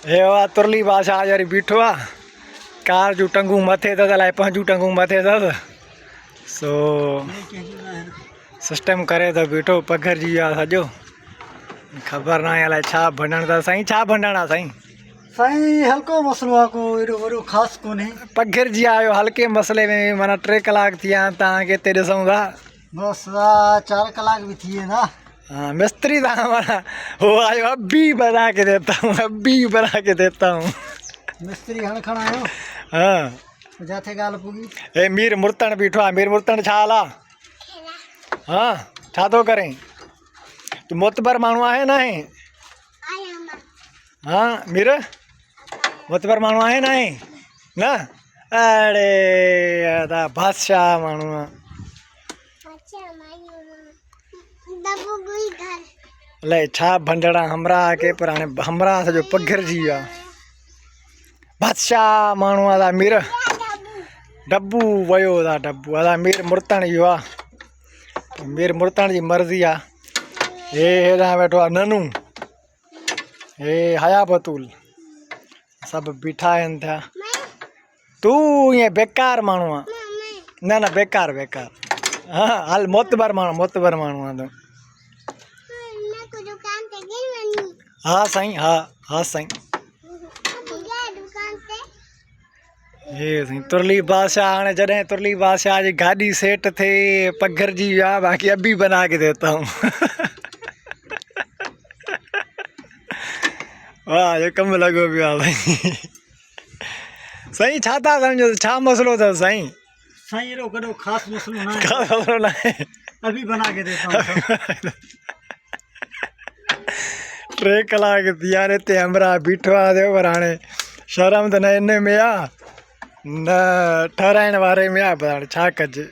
हे वा तुरली भाषा आज वरी बीठो आ कार जूं टंगूं मथे त अलाए पंहिंजूं टंगूं मथे अथसि सो सिस्टम करे त बीठो पघरजी वियो आहे सॼो ख़बर न आहे अलाए छा भंडण अथसि साईं छा भंडण आहे साईं साईं हल्को मसलो आहे को एॾो वॾो ख़ासि कोन्हे पघरजी आयो हल्के मसइले में माना 3 कलाक थी विया आहिनि तव्हांखे हिते ॾिसूं था बसि 4 कलाक भी थी वेंदा। हाँ मिस्त्री था हमारा वो आयो अभी बना के देता हूँ अभी बना के देता हूँ मिस्त्री हण खण आयो हाँ जाथे ॻाल्हि पुगी ए मीर मुर्तन बीठो आहे मीर मुर्तन छा हाल आहे हाँ छा थो करें तू मोतबर माण्हू आहे न आहे हाँ मीर मोतबर माण्हू आहे न आहे न अड़े त बादशाह माण्हू आहे अलाए छा भंडड़ा हमरा के पर हाणे हमरा सॼो पघरजी वियो आहे बादशाह माण्हू आहे मीर डब्बू वियो आहे डब्बू अदा मीर मुर्तण इहो आहे मीर मुर्तण जी मर्ज़ी आहे हे हेॾां वेठो आहे ननू हे हया बतूल सभु बीठा आहिनि थिया तूं ईअं बेकार माण्हू आहे न न बेकार बेकार हाँ हल मोतबर माण्हू आहे तूं हाँ साईं हाँ साईं हे साईं तुरली बादशाह हाणे जॾहिं तुरली बादशाह जी गाॾी सेट थिए पघरजी वियो आहे बाक़ी अभी बना के देता हूँ वाह ये कमु लॻो पियो आहे साईं साईं छा था सम्झो छा मसइलो अथव साईं साईं एॾो वॾो ख़ासि मसलो न आहे का मसइलो न आहे अभी बना के देता हूँ 3 कलाक थी विया आहिनि हिते हमरा बीठो आहे पर हाणे शर्म त न इन में आहे न ठहिराइण वारे में आहे पर हाणे छा कजे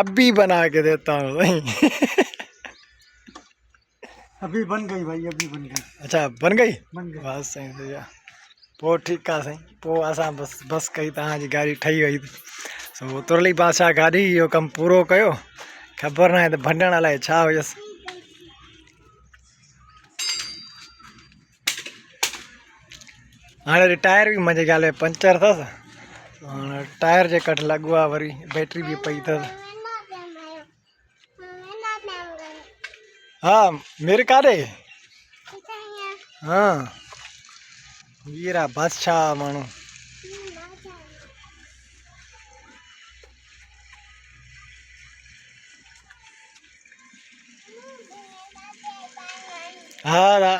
अभी बना के देता हूँ साईं अभी बन गई भाई अभी बन गई अच्छा बन गई बन गई बस साईं सही आहे पोइ ठीकु आहे साईं पोइ असां बस कई तव्हांजी गाॾी ठही वई सो तुरली बादशाह गाॾी इहो कमु पूरो कयो ख़बर न आहे त भंडण अलाए छा हुयसि हाणे टायर बि मुंहिंजे ख़्याल में पंचर अथसि हाणे टायर जे कट लॻो आहे वरी बैटरी बि पई अथसि हा मीर काॾे हाँ वीर आहे बादशाह माण्हू हा